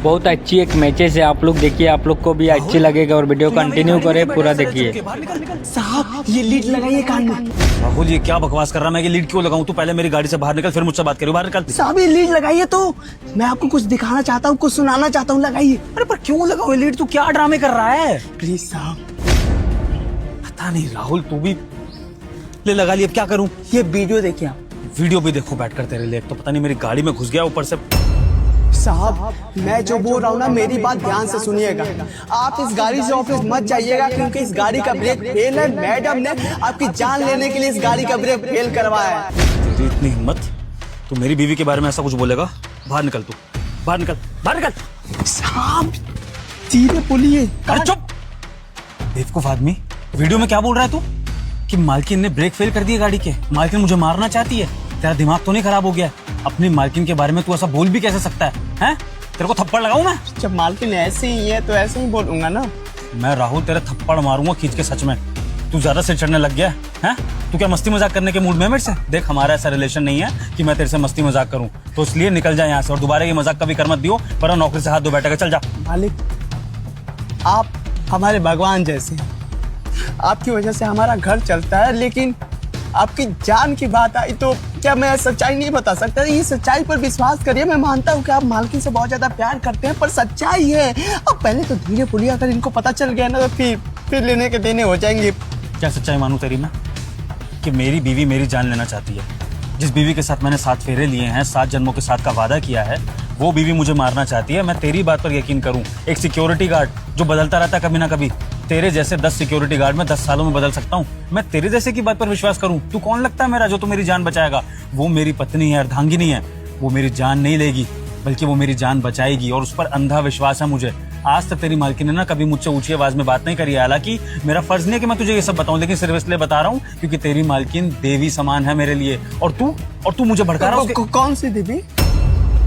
बहुत अच्छी एक मैचेस है, आप लोग देखिए, आप लोग को भी अच्छी लगेगा और वीडियो कंटिन्यू करें, पूरा देखिए। साहब ये लीड लगाइए कान में। राहुल ये क्या बकवास कर रहा है? मैं ये लीड क्यों लगाऊं? तू पहले मेरी गाड़ी से बाहर निकल, फिर मुझसे बात करियो। बाहर निकल। साहब ये लीड लगाइए तो मैं आपको कुछ दिखाना चाहता हूँ, कुछ सुनाना चाहता हूँ, लगाइए। अरे पर क्यों लगाओ ये लीड? तू क्या ड्रामे कर रहा है? प्लीज साहब। पता नहीं राहुल, तू भी ले लगा ली। अब क्या करूं? ये वीडियो देखिए आप। वीडियो भी देखो बैठकर तेरे लिए। तो पता नहीं मेरी गाड़ी में घुस गया ऊपर से। साहब मैं जो बोल रहा हूँ ना, मेरी बात ध्यान से सुनिएगा। आप इस गाड़ी से ऑफिस मत जाइएगा, क्योंकि इस गाड़ी का ब्रेक फेल है। मैडम ने आपकी जान लेने के लिए इस गाड़ी का ब्रेक फेल करवाया है। तेरी इतनी हिम्मत, तू मेरी बीवी के बारे में ऐसा कुछ बोलेगा? बाहर निकल तू, बाहर निकल, बाहर निकल। साहब धीरे बोलिए। अरे चुप बेवकूफ आदमी। वीडियो में क्या बोल रहा है तू? कि मालकिन ने ब्रेक फेल कर दिए गाड़ी के, मालकिन मुझे मारना चाहती है। तेरा दिमाग तो नहीं खराब हो गया? अपनी मालकिन के बारे में तू ऐसा बोल भी कैसे सकता है? हैं? तेरे को थप्पड़ लगाऊं मैं? जब मालकिन ऐसे ही है तो ऐसे ही बोलूंगा ना। मैं राहुल तेरे थप्पड़ मारूंगा खींच के, सच में। तू ज्यादा सिर चढ़ने लग गया है? तू क्या मस्ती मजाक करने के मूड में है मेरे से? देख हमारा ऐसा रिलेशन नहीं है कि मैं तेरे से मस्ती मजाक करूं, तो इसलिए निकल जा यहाँ से और दोबारा ये मजाक कभी कर मत दियो, वरना नौकरी से हाथ धो बैठेगा। चल जा। मालिक आप हमारे भगवान जैसे हैं। आपकी वजह से हमारा घर चलता है, लेकिन आपकी जान की बात आई तो क्या मैं सच्चाई नहीं बता सकता? ये सच्चाई पर विश्वास करिए। मैं मानता हूँ कि आप मालकिन से बहुत ज्यादा प्यार करते हैं, पर सच्चाई है। अब पहले तो धीरे बोलिए, अगर इनको पता चल गया ना तो फिर लेने के देने हो जाएंगे। क्या सच्चाई मानूं तेरी मैं? कि मेरी बीवी मेरी जान लेना चाहती है? जिस बीवी के साथ मैंने 7 फेरे लिए हैं, 7 जन्मों के साथ का वादा किया है, वो बीवी मुझे मारना चाहती है? मैं तेरी बात पर यकीन करूं? एक सिक्योरिटी गार्ड जो बदलता रहता है कभी ना कभी, तेरे जैसे 10 सिक्योरिटी गार्ड में 10 सालों में बदल सकता हूँ। मैं तेरे जैसे की बात पर विश्वास करूं? तू कौन लगता है मेरा जो तू मेरी जान बचाएगा? वो मेरी पत्नी है, अर्धांगिनी है। वो मेरी जान नहीं लेगी, बल्कि वो मेरी जान बचाएगी, और उस पर अंधा विश्वास है मुझे। आज तक तेरी मालकिन ने ना कभी मुझसे ऊंची आवाज में बात नहीं करी है। हालांकि मेरा फर्ज नहीं है कि मैं तुझे ये सब बताऊं, लेकिन सिर्फ इसलिए बता रहा हूँ क्योंकि तेरी मालकिन देवी समान है मेरे लिए। और तू मुझे भड़का रहा है। कौन सी देवी?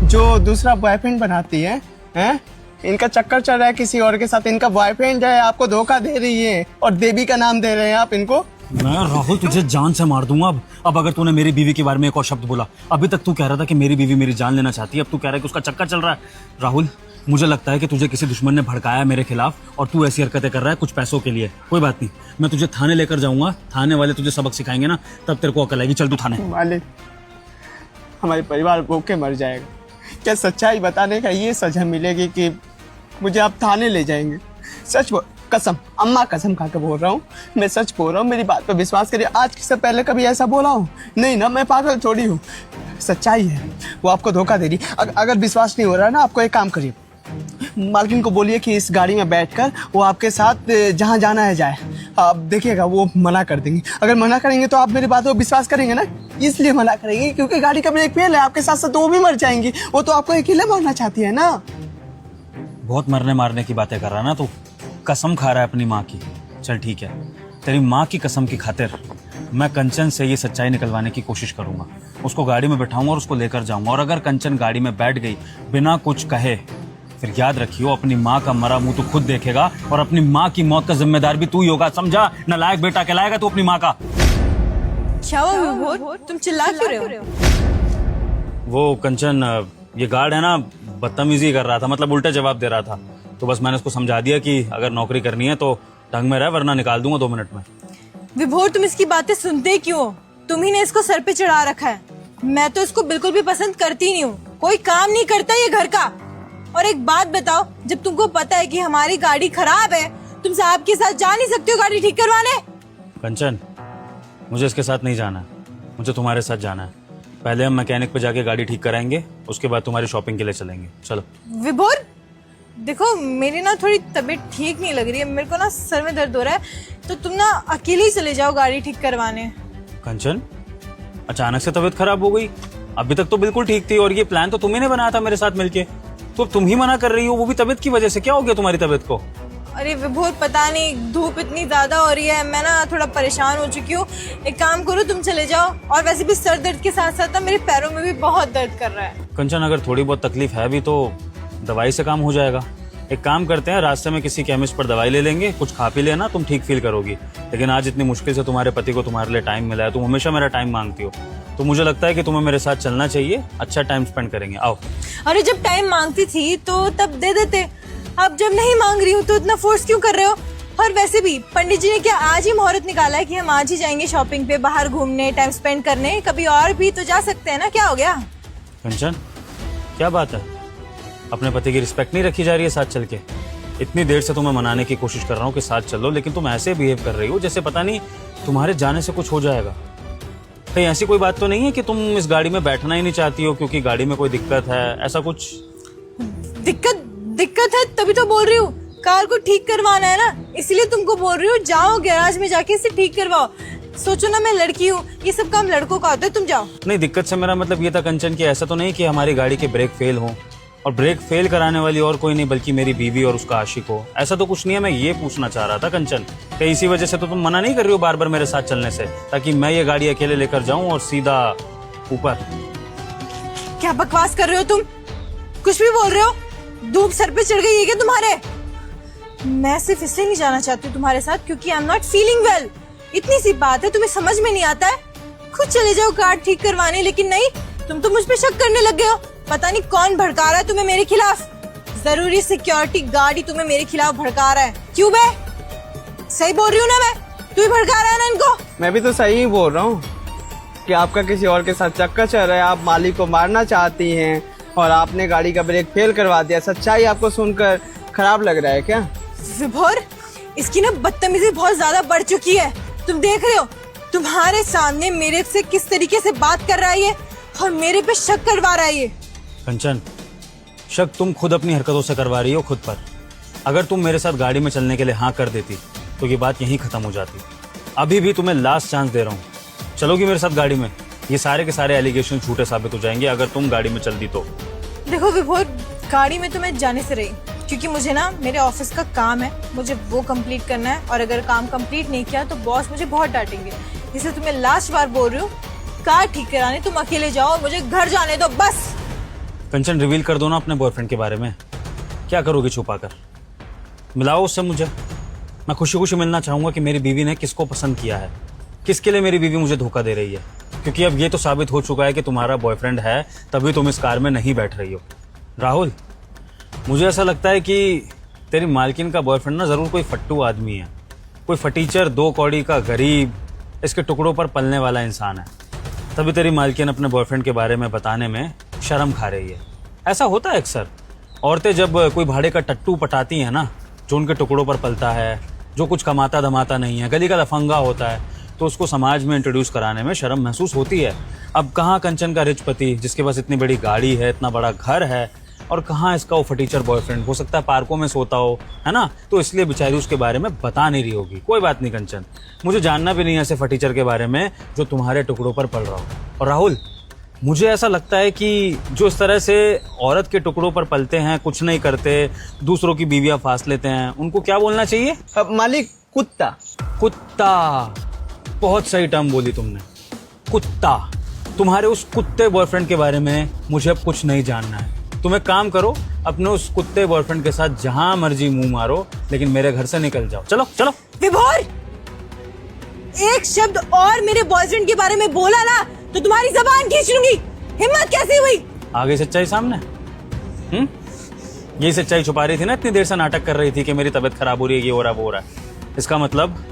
जो दूसरा बॉयफ्रेंड बनाती है? हैं? इनका चक्कर चल रहा है किसी और के साथ। इनका बॉयफ्रेंड है, आपको धोखा दे रही है और देवी का नाम दे रहे हैं आप इनको। मैं राहुल तुझे जान से मार दूंगा अब अगर तूने मेरी बीवी के बारे में एक और शब्द बोला। अभी तक तू कह रहा था कि मेरी बीवी मेरी जान लेना चाहती है, अब तू कह रहा है कि उसका चक्कर चल रहा है। राहुल मुझे लगता है कि तुझे किसी दुश्मन ने भड़काया है मेरे खिलाफ, और तू ऐसी हरकतें कर रहा है कुछ पैसों के लिए। कोई बात नहीं, मैं तुझे थाने लेकर जाऊंगा। थाने वाले तुझे सबक सिखाएंगे ना, तब तेरे को अकल आएगी। चल तू थाने। मालिक हमारे परिवार भूखे मर जाएगा। क्या सच्चाई बताने का ये सजा मिलेगी कि मुझे आप थाने ले जाएंगे? सच बोल, कसम, अम्मा कसम खा के बोल रहा हूँ, मैं सच बोल रहा हूँ, मेरी बात पर विश्वास करिए। आज से पहले कभी ऐसा बोला हूँ नहीं ना, मैं पागल थोड़ी हूँ। सच्चाई है, वो आपको धोखा दे रही। अगर विश्वास नहीं हो रहा ना, आपको एक काम करिए, मालकिन को बोलिए कि इस गाड़ी में बैठकर वो आपके साथ जहाँ जाना है जाए। आप देखिएगा वो मना कर देंगी। अगर मना करेंगे तो आप मेरी बात पर विश्वास करेंगे ना, इसलिए मना करेंगे क्योंकि गाड़ी का ब्रेक फेल है। आपके साथ साथ वो भी मर जाएंगी। वो तो आपको अकेले मारना चाहती है ना। बहुत मरने मारने की बातें कर रहा ना तू, कसम खा रहा है अपनी माँ की। चल ठीक है, तेरी माँ की कसम की खातिर मैं कंचन से ये सच्चाई निकलवाने की कोशिश करूंगा। उसको गाड़ी में बैठाऊंगा और उसको लेकर जाऊंगा, और अगर कंचन गाड़ी में बैठ गई बिना कुछ कहे, फिर याद रखियो अपनी माँ का मरा मुंह तू खुद देखेगा, और अपनी माँ की मौत का जिम्मेदार भी तू ही होगा। समझा? नालायक बेटा कहलाएगा तू अपनी माँ का। क्या हुआ विभोर, तुम चिल्ला क्यों रहे हो? वो कंचन, ये गार्ड है ना, बदतमीजी कर रहा था, मतलब उल्टा जवाब दे रहा था। तो बस मैंने उसको समझा दिया कि अगर नौकरी करनी है तो ढंग में रह, वरना निकाल दूंगा 2 मिनट में। विभोर तुम इसकी बातें सुनते क्यों? तुम ही ने इसको सर पे चढ़ा रखा है। मैं तो इसको बिल्कुल भी पसंद करती नहीं हूँ। कोई काम नहीं करता ये घर का। और एक बात बताओ, जब तुमको पता है कि हमारी गाड़ी खराब है, तुम साहब के साथ जा नहीं सकते हो गाड़ी ठीक करवाने? कंचन मुझे इसके साथ नहीं जाना है, मुझे तुम्हारे साथ जाना है। पहले हम मैकेनिक पे जाके गाड़ी ठीक कराएंगे, उसके बाद तुम्हारी शॉपिंग के लिए चलेंगे। चलो। विभोर देखो, मेरी ना थोड़ी तबीयत ठीक नहीं लग रही है, मेरे को ना सर में दर्द हो रहा है, तो तुम ना अकेले ही चले जाओ गाड़ी ठीक करवाने। कंचन अचानक से तबीयत खराब हो गई? अभी तक तो बिल्कुल ठीक थी, और ये प्लान तो तुम्ही ने बनाया था मेरे साथ मिलके। तो तुम ही मना कर रही हो, वो भी तबीयत की वजह से। क्या हो गया तुम्हारी तबीयत को? अरे विभोर पता नहीं, धूप इतनी ज्यादा हो रही है, मैं ना थोड़ा परेशान हो चुकी हूँ। एक काम करो, तुम चले जाओ। और वैसे भी सर दर्द के साथ साथ ना मेरे पैरों में भी बहुत दर्द कर रहा है। कंचन अगर थोड़ी बहुत तकलीफ है भी तो दवाई से काम हो जाएगा। एक काम करते हैं, रास्ते में किसी केमिस्ट पर दवाई ले लेंगे, कुछ खा पी लेना, तुम ठीक फील करोगी। लेकिन आज इतनी मुश्किल से तुम्हारे पति को तुम्हारे लिए टाइम मिला है, तुम हमेशा मेरा टाइम मांगती हो, तो मुझे लगता है कि तुम्हें मेरे साथ चलना चाहिए, अच्छा टाइम स्पेंड करेंगे, आओ। अरे जब टाइम मांगती थी तो तब दे देते, अब जब नहीं मांग रही हूँ तो इतना फोर्स क्यों कर रहे हो? और वैसे भी पंडित जी ने क्या आज ही मुहूर्त निकाला है कि हम आज ही जाएंगे शॉपिंग पे, बाहर घूमने, टाइम स्पेंड करने? कभी और भी तो जा सकते हैं ना, क्या हो गया? कंचन क्या बात है, अपने पति की रिस्पेक्ट नहीं रखी जा रही है साथ चल के? इतनी देर से तुम्हें मनाने की कोशिश कर रहा हूँ कि साथ चलो, लेकिन तुम ऐसे बिहेव कर रही हो जैसे पता नहीं तुम्हारे जाने से कुछ हो जाएगा। कहीं ऐसी कोई बात तो नहीं है कि तुम इस गाड़ी में बैठना ही नहीं चाहती हो क्योंकि गाड़ी में कोई दिक्कत है, ऐसा कुछ? दिक्कत है तभी तो बोल रही हूँ, कार को ठीक करवाना है ना, इसलिए तुमको बोल रही हूँ जाओ गैराज में जाके इसे ठीक करवाओ। सोचो ना मैं लड़की हूँ, ये सब काम लड़कों का होता है, तुम जाओ। नहीं, दिक्कत से मेरा मतलब ये था कंचन कि ऐसा तो नहीं कि हमारी गाड़ी के ब्रेक फेल हो, और ब्रेक फेल कराने वाली और कोई नहीं बल्कि मेरी बीवी और उसका आशिक हो, ऐसा तो कुछ नहीं है। मैं ये पूछना चाह रहा था कंचन कि इसी वजह से तो तुम मना नहीं कर रही हो बार बार मेरे साथ चलने से, ताकि मैं ये गाड़ी अकेले लेकर जाऊं और सीधा ऊपर? क्या बकवास कर रहे हो तुम? कुछ भी बोल रहे हो? धूप सर पे चढ़ गई है क्या तुम्हारे? मैं सिर्फ इसलिए नहीं जाना चाहती तुम्हारे साथ क्योंकि I am not feeling well. इतनी सी बात है, तुम्हें समझ में नहीं आता है? खुद चले जाओ कार ठीक करवाने, लेकिन नहीं, तुम तो मुझ पे शक करने लग गए हो। पता नहीं कौन भड़का रहा है तुम्हें मेरे खिलाफ। जरूरी सिक्योरिटी गार्ड ही तुम्हें मेरे खिलाफ भड़का रहा है। क्यों बे? सही बोल रही हूँ ना मैं? तू ही भड़का रहा है ना इनको? मैं भी तो सही ही बोल रहा हूँ कि आपका किसी और के साथ चक्कर चल रहा है, आप मालिक को मारना चाहती हैं और आपने गाड़ी का ब्रेक फेल करवा दिया। सच्चाई आपको सुनकर खराब लग रहा है क्या? विभोर, इसकी ना बदतमीजी बहुत ज्यादा बढ़ चुकी है। तुम देख रहे हो तुम्हारे सामने मेरे से किस तरीके से बात कर रहा है ये, और मेरे पे शक करवा रहा है ये। कंचन, शक तुम खुद अपनी हरकतों से करवा रही हो खुद पर। अगर तुम मेरे साथ गाड़ी में चलने के लिए हाँ कर देती तो ये बात यहीं खत्म हो जाती। अभी भी तुम्हें लास्ट चांस दे रहा हूँ, चलोगी मेरे साथ गाड़ी में? ये सारे के सारे एलिगेशन झूठे साबित हो जाएंगे अगर तुम गाड़ी में चल दी तो। देखो विभोर, गाड़ी में तो मैं जाने से रही क्योंकि मुझे ना मेरे ऑफिस का काम है, मुझे वो कंप्लीट करना है, और अगर काम कंप्लीट नहीं किया तो बॉस मुझे बहुत डांटेंगे। इसलिए तुम्हें लास्ट बार बोल रही हूँ, कार ठीक कराने तुम अकेले जाओ, मुझे घर जाने दो बस। कंचन, रिवील कर दो ना अपने बॉयफ्रेंड के बारे में। क्या करोगी छुपा कर? मिलाओ उससे मुझे। मैं खुशी खुशी मिलना चाहूंगा कि मेरी बीवी ने किसको पसंद किया है, किसके लिए मेरी बीवी मुझे धोखा दे रही है। क्योंकि अब ये तो साबित हो चुका है कि तुम्हारा बॉयफ्रेंड है, तभी तुम इस कार में नहीं बैठ रही हो। राहुल, मुझे ऐसा लगता है कि तेरी मालकिन का बॉयफ्रेंड ना जरूर कोई फट्टू आदमी है, कोई फटीचर, 2 कौड़ी का गरीब, इसके टुकड़ों पर पलने वाला इंसान है। तभी तेरी मालकिन अपने बॉयफ्रेंड के बारे में बताने में शर्म खा रही है। ऐसा होता है अक्सर, औरतें जब कोई भाड़े का टट्टू पटाती हैं ना, जो उनके टुकड़ों पर पलता है, जो कुछ कमाता धमाता नहीं है, गली का लफंगा होता है, तो उसको समाज में इंट्रोड्यूस कराने में शर्म महसूस होती है। अब कहाँ कंचन का रिच पति जिसके पास इतनी बड़ी गाड़ी है, इतना बड़ा घर है, और कहाँ इसका वो फटीचर बॉयफ्रेंड, हो सकता है पार्कों में सोता हो, है ना? तो इसलिए बेचारी उसके बारे में बता नहीं रही होगी। कोई बात नहीं कंचन, मुझे जानना भी नहीं है ऐसे फटीचर के बारे में जो तुम्हारे टुकड़ों पर पल रहा हो। और राहुल, मुझे ऐसा लगता है कि जो इस तरह से औरत के टुकड़ों पर पलते हैं, कुछ नहीं करते, दूसरों की बीवियां फांस लेते हैं, उनको क्या बोलना चाहिए? मालिक, कुत्ता। कुत्ता, बहुत सही टर्म बोली तुमने, कुत्ता। तुम्हारे उस कुत्ते बॉयफ्रेंड के बारे में मुझे अब कुछ नहीं जानना है। तुम एक काम करो, अपने उस कुत्ते बॉयफ्रेंड के साथ जहां मर्जी मुंह मारो, लेकिन मेरे घर से निकल जाओ। चलो चलो। विभोर, एक शब्द और मेरे बॉयफ्रेंड के बारे में बोला ना तो तुम्हारी जबान खींच लूंगी। हिम्मत कैसी हुई? आ गई सच्चाई सामने। यही सच्चाई छुपा रही थी ना, इतनी देर से नाटक कर रही थी कि मेरी तबीयत खराब हो रही है, ये हो रहा, वो हो रहा है। इसका मतलब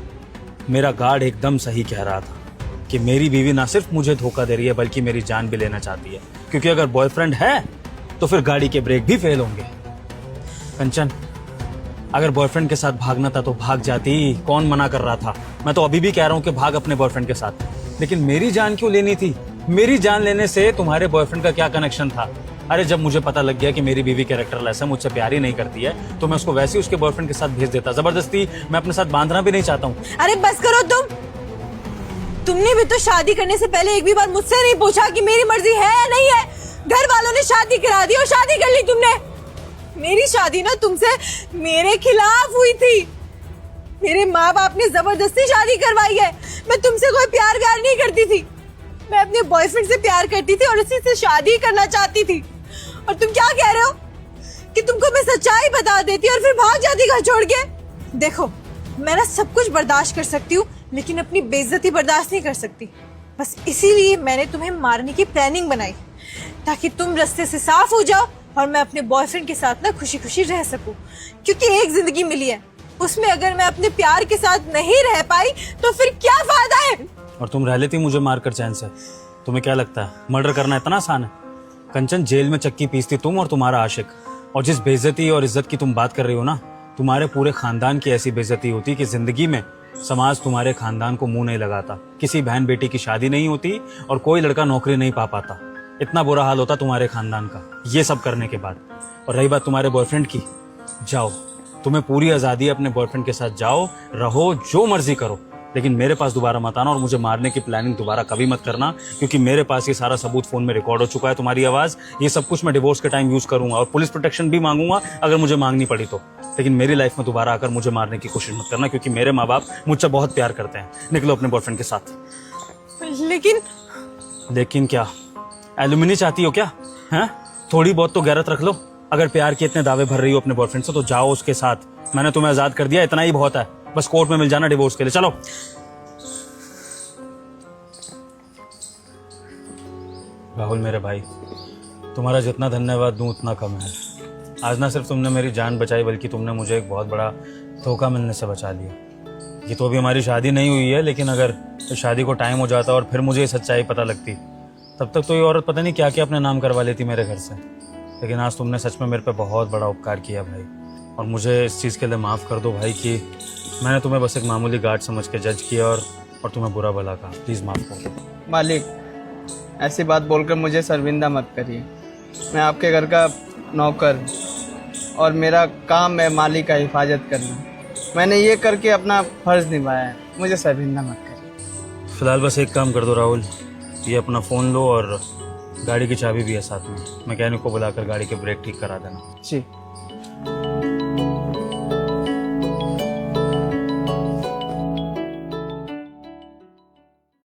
मेरा गार्ड एकदम सही कह रहा था कि मेरी बीवी ना सिर्फ मुझे धोखा दे रही है बल्कि मेरी जान भी लेना चाहती है। क्योंकि अगर बॉयफ्रेंड है तो फिर गाड़ी के ब्रेक भी फेल होंगे। कंचन, अगर बॉयफ्रेंड के साथ भागना था तो भाग जाती, कौन मना कर रहा था? मैं तो अभी भी कह रहा हूं कि भाग अपने बॉयफ्रेंड के साथ, लेकिन मेरी जान क्यों लेनी थी? मेरी जान लेने से तुम्हारे बॉयफ्रेंड का क्या कनेक्शन था? अरे जब मुझे पता लग गया कि मेरी बीवी कैरेक्टरलेस है, मुझसे प्यार ही नहीं करती है, तो मैं उसको वैसे ही उसके बॉयफ्रेंड के साथ भेज देता। जबरदस्ती मैं अपने साथ बांधना भी नहीं चाहता हूँ। अरे बस करो तुमने भी तो शादी करने से पहले एक भी बार मुझसे नहीं पूछा कि मेरी मर्जी है या नहीं है। घर वालों ने शादी करा दी और शादी कर ली तुमने। मेरी शादी ना तुमसे मेरे खिलाफ हुई थी। मेरे माँ बाप ने जबरदस्ती शादी करवाई है। मैं तुमसे कोई प्यार नहीं करती थी, मैं अपने बॉयफ्रेंड से प्यार करती थी और उसी से शादी करना चाहती थी। और तुम क्या कह रहे हो कि तुमको मैं सच्चाई बता देती और फिर भाग जाती घर छोड़ के? देखो, मैं ना सब कुछ बर्दाश्त कर सकती हूँ, लेकिन अपनी बेइज्जती बर्दाश्त नहीं कर सकती। बस इसीलिए मैंने तुम्हें मारने की प्लानिंग बनाई, ताकि तुम रास्ते से साफ हो जाओ और मैं अपने बॉयफ्रेंड के साथ ना खुशी खुशी रह सकूं। क्योंकि एक जिंदगी मिली है, उसमें अगर मैं अपने प्यार के साथ नहीं रह पाई तो फिर क्या फायदा है। और तुम रह लेती मुझे मारकर चैन से? तुम्हें क्या लगता है मर्डर करना इतना आसान है? कंचन, जेल में चक्की पीसती तुम और तुम्हारा आशिक। और जिस बेइज्जती और इज्जत की तुम बात कर रही हो ना, तुम्हारे पूरे खानदान की ऐसी बेइज्जती होती कि जिंदगी में समाज तुम्हारे खानदान को मुंह नहीं लगाता, किसी बहन बेटी की शादी नहीं होती और कोई लड़का नौकरी नहीं पा पाता। इतना बुरा हाल होता तुम्हारे खानदान का ये सब करने के बाद। और रही बात तुम्हारे बॉयफ्रेंड की, जाओ, तुम्हें पूरी आजादी है अपने बॉयफ्रेंड के साथ, जाओ रहो, जो मर्जी करो, लेकिन मेरे पास दोबारा मत आना और मुझे मारने की प्लानिंग दोबारा कभी मत करना, क्योंकि मेरे पास ये सारा सबूत फोन में रिकॉर्ड हो चुका है, तुम्हारी आवाज, ये सब कुछ मैं डिवोर्स के टाइम यूज करूंगा और पुलिस प्रोटेक्शन भी मांगूंगा अगर मुझे मांगनी पड़ी तो। लेकिन मेरी लाइफ में दोबारा आकर मुझे मारने की कोशिश मत करना, क्योंकि मेरे माँ बाप मुझसे बहुत प्यार करते हैं। निकलो अपने बॉयफ्रेंड के साथ। लेकिन क्या एल्यूमिनी चाहती हो क्या? हैं? थोड़ी बहुत तो गैरत रख लो। अगर प्यार के इतने दावे भर रही हो अपने बॉयफ्रेंड से तो जाओ उसके साथ। मैंने तुम्हें आजाद कर दिया, इतना ही बहुत है। बस कोर्ट में मिल जाना डिवोर्स के लिए। चलो। राहुल मेरे भाई, तुम्हारा जितना धन्यवाद दूं उतना कम है। आज ना सिर्फ तुमने मेरी जान बचाई, बल्कि तुमने मुझे एक बहुत बड़ा धोखा मिलने से बचा लिया। ये तो अभी हमारी शादी नहीं हुई है, लेकिन अगर इस शादी को टाइम हो जाता और फिर मुझे ये सच्चाई पता लगती, तब तक तो ये औरत पता नहीं क्या क्या अपने नाम करवा लेती मेरे घर से। लेकिन आज तुमने सच में मेरे पे बहुत बड़ा उपकार किया भाई, और मुझे इस चीज़ के लिए माफ़ कर दो भाई कि मैंने तुम्हें बस एक मामूली गार्ड समझ के जज किया और तुम्हें बुरा भला कहा। प्लीज़ माफ़ कर दो। मालिक, ऐसी बात बोलकर मुझे शर्मिंदा मत करिए। मैं आपके घर का नौकर और मेरा काम है मालिक का हिफाजत करना। मैंने ये करके अपना फर्ज निभाया है, मुझे शर्मिंदा मत करिए। फिलहाल बस एक काम कर दो राहुल, ये अपना फ़ोन लो और गाड़ी की चाबी भी है साथ में, मैकेनिक को बुलाकर गाड़ी के ब्रेक ठीक करा देना। जी।